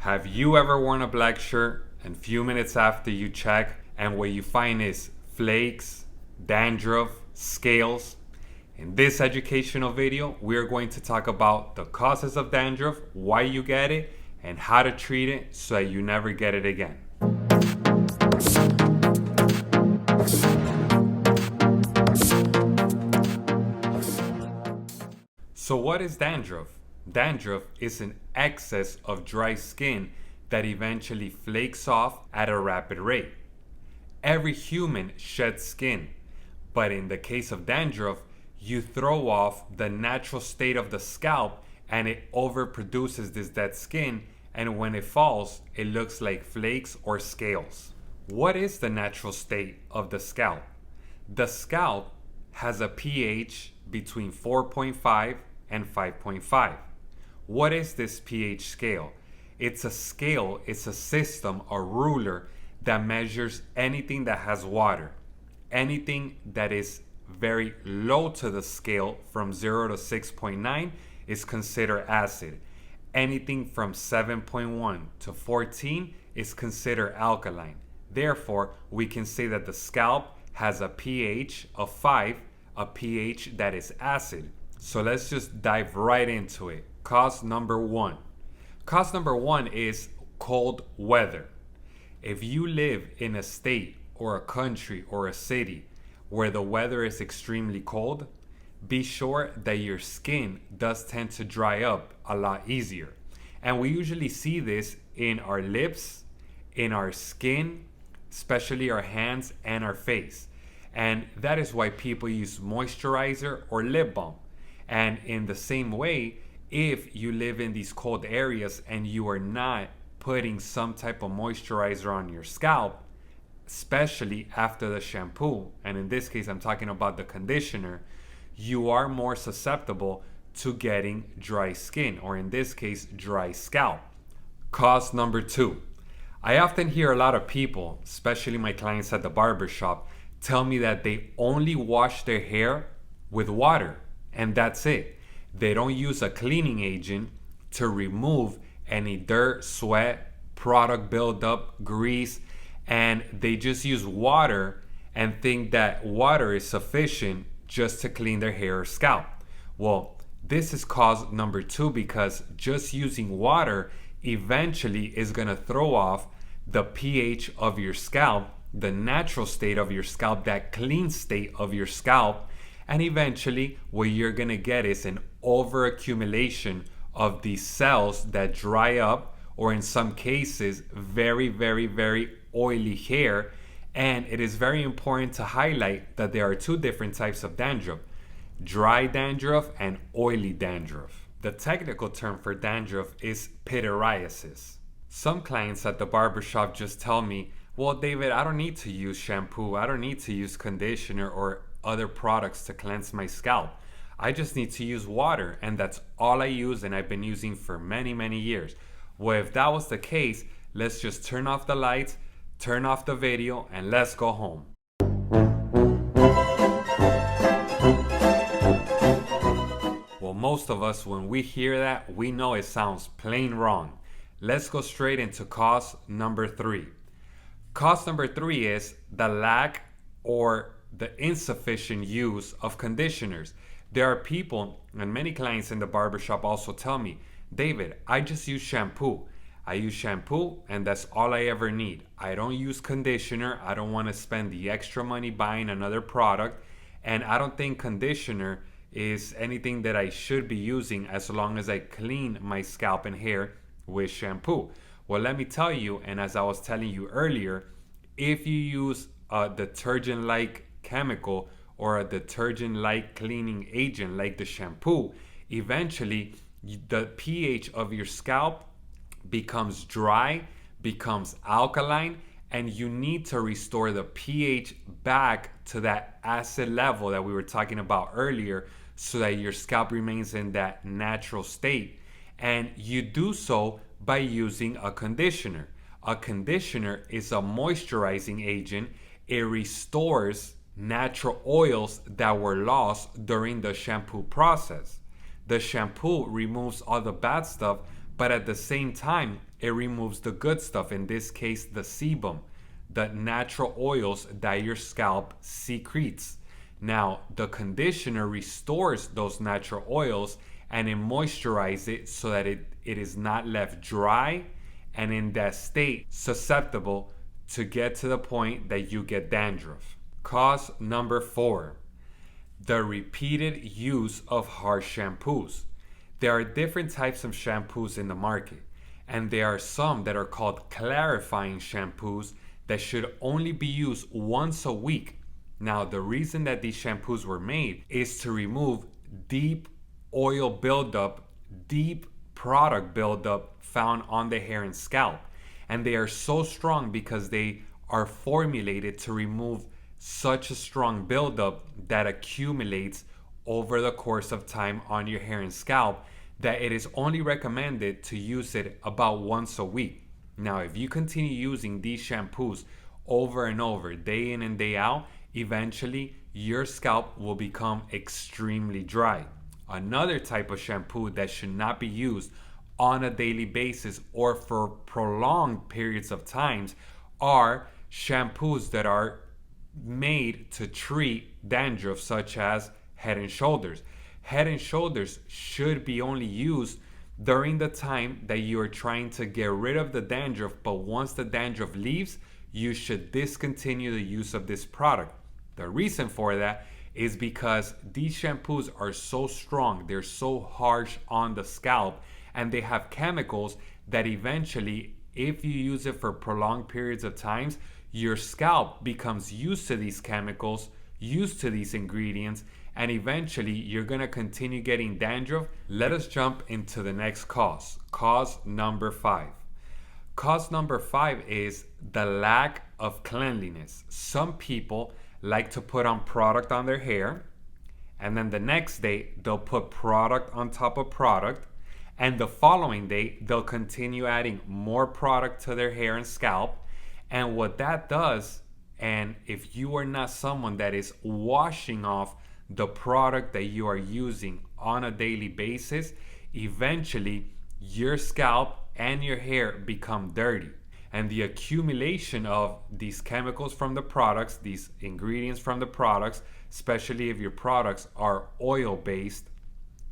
Have you ever worn a black shirt and few minutes after you check and what you find is flakes, dandruff, scales? In this educational video, we're going to talk about the causes of dandruff, why you get it, and how to treat it so that you never get it again. So what is dandruff? Dandruff is an excess of dry skin that eventually flakes off at a rapid rate. Every human sheds skin, but in the case of dandruff, you throw off the natural state of the scalp and it overproduces this dead skin, and when it falls, it looks like flakes or scales. What is the natural state of the scalp? The scalp has a pH between 4.5 and 5.5. What is this pH scale? It's a scale, it's a system, a ruler that measures anything that has water. Anything that is very low to the scale from 0 to 6.9 is considered acid. Anything from 7.1 to 14 is considered alkaline. Therefore, we can say that the scalp has a pH of 5, a pH that is acid. So let's just dive right into it. Cause number one. Cause number one is cold weather. If you live in a state or a country or a city where the weather is extremely cold, be sure that your skin does tend to dry up a lot easier. And we usually see this in our lips, in our skin, especially our hands and our face. And that is why people use moisturizer or lip balm. And in the same way, if you live in these cold areas and you are not putting some type of moisturizer on your scalp, especially after the shampoo, and in this case I'm talking about the conditioner, you are more susceptible to getting dry skin, or in this case, dry scalp. Cause number two. I often hear a lot of people, especially my clients at the barbershop, tell me that they only wash their hair with water, and that's it. They don't use a cleaning agent to remove any dirt, sweat, product buildup, grease, and they just use water and think that water is sufficient just to clean their hair or scalp. Well, this is cause number two, because just using water eventually is going to throw off the pH of your scalp, the natural state of your scalp, that clean state of your scalp. And eventually what you're gonna get is an overaccumulation of these cells that dry up, or in some cases, very, very, very oily hair. And it is very important to highlight that there are two different types of dandruff: dry dandruff and oily dandruff. The technical term for dandruff is pityriasis. Some clients at the barbershop just tell me, well, David, I don't need to use shampoo, I don't need to use conditioner or other products to cleanse my scalp. I just need to use water, and that's all I use, and I've been using for many, many years. Well, if that was the case, let's just turn off the lights, turn off the video, and let's go home. Well, most of us, when we hear that, we know it sounds plain wrong. Let's go straight into cause number three. Cause number three is the lack or the insufficient use of conditioners. There are people, and many clients in the barbershop also tell me, David, I just use shampoo. I use shampoo and that's all I ever need. I don't use conditioner. I don't want to spend the extra money buying another product. And I don't think conditioner is anything that I should be using as long as I clean my scalp and hair with shampoo. Well, let me tell you, and as I was telling you earlier, if you use a detergent-like chemical or a detergent-like cleaning agent like the shampoo, eventually the pH of your scalp becomes dry, becomes alkaline, and you need to restore the pH back to that acid level that we were talking about earlier so that your scalp remains in that natural state. And you do so by using a conditioner. A conditioner is a moisturizing agent. It restores natural oils that were lost during the shampoo process. The shampoo removes all the bad stuff, but at the same time, it removes the good stuff, in this case, the sebum, the natural oils that your scalp secretes. Now, the conditioner restores those natural oils and it moisturizes it so that it is not left dry and in that state susceptible to get to the point that you get dandruff. Cause number 4, the repeated use of harsh shampoos. There are different types of shampoos in the market, and there are some that are called clarifying shampoos that should only be used once a week. Now, the reason that these shampoos were made is to remove deep oil buildup, deep product buildup found on the hair and scalp. And they are so strong because they are formulated to remove such a strong buildup that accumulates over the course of time on your hair and scalp, that it is only recommended to use it about once a week. Now, if you continue using these shampoos over and over, day in and day out, eventually your scalp will become extremely dry. Another type of shampoo that should not be used on a daily basis or for prolonged periods of times are shampoos that are made to treat dandruff, such as Head and Shoulders. Head and Shoulders should be only used during the time that you are trying to get rid of the dandruff, but once the dandruff leaves, you should discontinue the use of this product. The reason for that is because these shampoos are so strong, they're so harsh on the scalp, and they have chemicals that eventually, if you use it for prolonged periods of times, your scalp becomes used to these chemicals, used to these ingredients, and eventually you're going to continue getting dandruff. Let us jump into the next cause. Cause number 5. Cause number 5 is the lack of cleanliness. Some people like to put on product on their hair, and then the next day they'll put product on top of product, and the following day they'll continue adding more product to their hair and scalp. And what that does, and if you are not someone that is washing off the product that you are using on a daily basis, eventually your scalp and your hair become dirty. And the accumulation of these chemicals from the products, these ingredients from the products, especially if your products are oil based,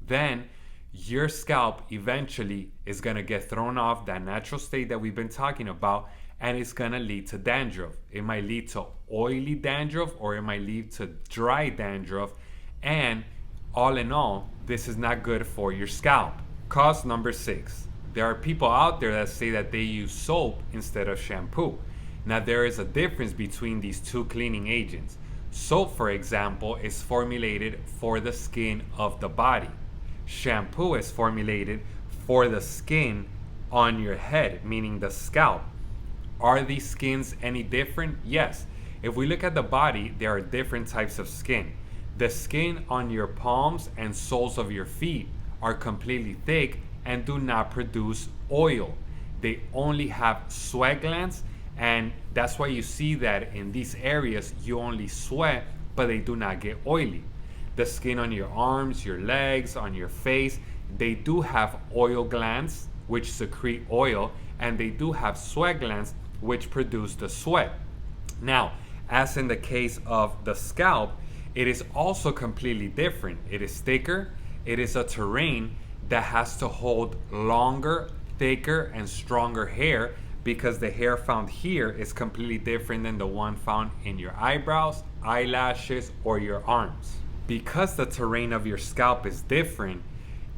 then your scalp eventually is going to get thrown off that natural state that we've been talking about, and it's going to lead to dandruff. It might lead to oily dandruff, or it might lead to dry dandruff, and all in all, this is not good for your scalp. Cause number 6. There are people out there that say that they use soap instead of shampoo. Now, there is a difference between these two cleaning agents. Soap, for example, is formulated for the skin of the body. Shampoo is formulated for the skin on your head, meaning the scalp. Are these skins any different? Yes. If we look at the body, there are different types of skin. The skin on your palms and soles of your feet are completely thick and do not produce oil. They only have sweat glands, and that's why you see that in these areas you only sweat, but they do not get oily. The skin on your arms, your legs, on your face, they do have oil glands which secrete oil, and they do have sweat glands which produce the sweat. Now, as in the case of the scalp, it is also completely different. It is thicker. It is a terrain that has to hold longer, thicker, and stronger hair, because the hair found here is completely different than the one found in your eyebrows, eyelashes, or your arms. Because the terrain of your scalp is different,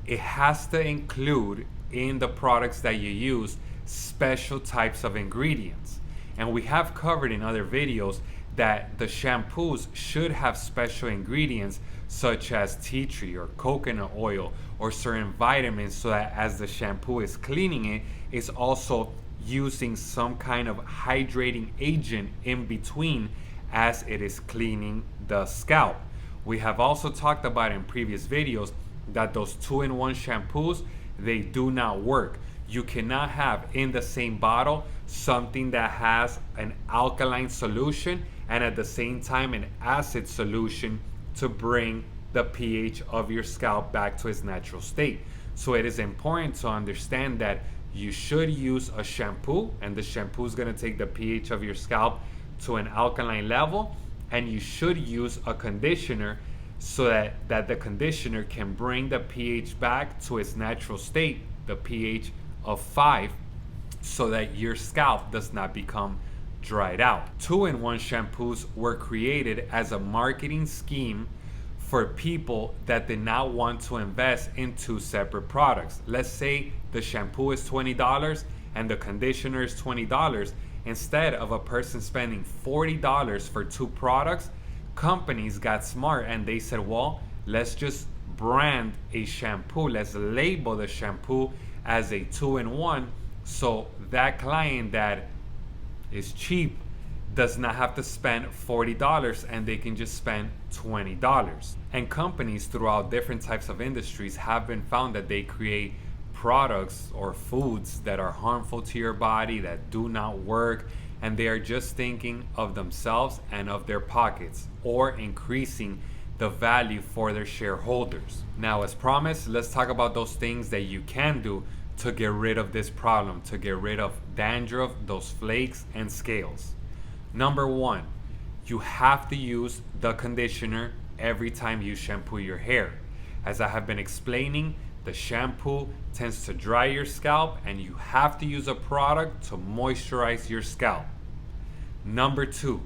it has to include in the products that you use special types of ingredients. And we have covered in other videos that the shampoos should have special ingredients such as tea tree or coconut oil or certain vitamins, so that as the shampoo is cleaning it, it's also using some kind of hydrating agent in between as it is cleaning the scalp. We have also talked about in previous videos that those 2-in-1 shampoos, they do not work. You cannot have in the same bottle something that has an alkaline solution and at the same time an acid solution to bring the pH of your scalp back to its natural state. So it is important to understand that you should use a shampoo, and the shampoo is going to take the pH of your scalp to an alkaline level. And you should use a conditioner so that the conditioner can bring the pH back to its natural state, the pH of 5, so that your scalp does not become dried out. 2-in-1 shampoos were created as a marketing scheme for people that did not want to invest in two separate products. Let's say the shampoo is $20 and the conditioner is $20. Instead of a person spending $40 for two products, companies got smart and they said, well, let's just brand a shampoo. Let's label the shampoo as a 2-in-1, so that client that is cheap does not have to spend $40 and they can just spend $20. And companies throughout different types of industries have been found that they create products or foods that are harmful to your body, that do not work, and they are just thinking of themselves and of their pockets, or increasing the value for their shareholders. Now, as promised, let's talk about those things that you can do to get rid of this problem, to get rid of dandruff, those flakes and scales. Number 1, you have to use the conditioner every time you shampoo your hair. As I have been explaining, the shampoo tends to dry your scalp and you have to use a product to moisturize your scalp. Number 2,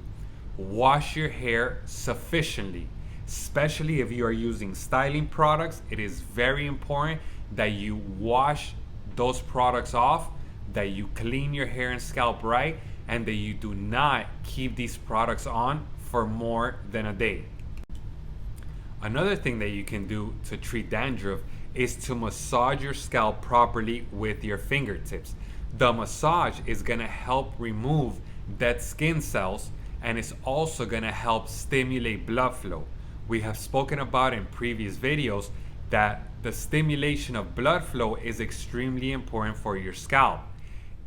wash your hair sufficiently. Especially if you are using styling products, it is very important that you wash those products off, that you clean your hair and scalp right, and that you do not keep these products on for more than a day. Another thing that you can do to treat dandruff is to massage your scalp properly with your fingertips. The massage is going to help remove dead skin cells, and it's also going to help stimulate blood flow. We have spoken about in previous videos that the stimulation of blood flow is extremely important for your scalp.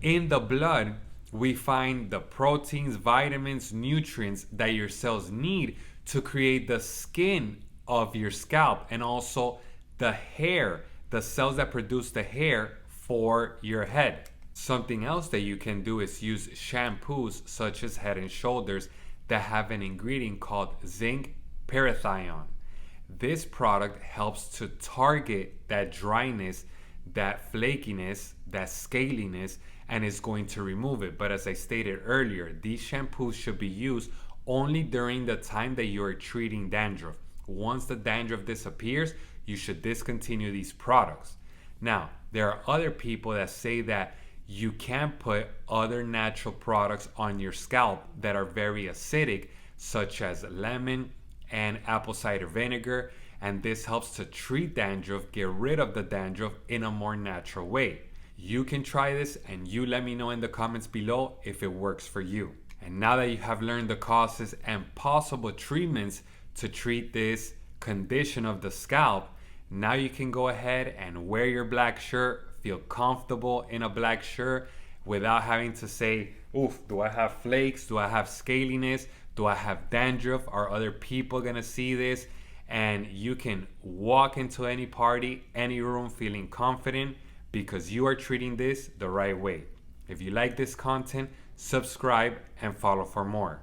In the blood, we find the proteins, vitamins, nutrients that your cells need to create the skin of your scalp, and also the hair, the cells that produce the hair for your head. Something else that you can do is use shampoos such as Head and Shoulders that have an ingredient called zinc parathion. This product helps to target that dryness, that flakiness, that scaliness, and is going to remove it. But as I stated earlier, these shampoos should be used only during the time that you are treating dandruff. Once the dandruff disappears, you should discontinue these products. Now, there are other people that say that you can't put other natural products on your scalp that are very acidic, such as lemon and apple cider vinegar, and this helps to treat dandruff, get rid of the dandruff in a more natural way. You can try this and you let me know in the comments below if it works for you. And now that you have learned the causes and possible treatments to treat this condition of the scalp, now you can go ahead and wear your black shirt, feel comfortable in a black shirt without having to say, oof, do I have flakes? Do I have scaliness? Do I have dandruff? Are other people gonna see this? And you can walk into any party, any room feeling confident because you are treating this the right way. If you like this content, subscribe and follow for more.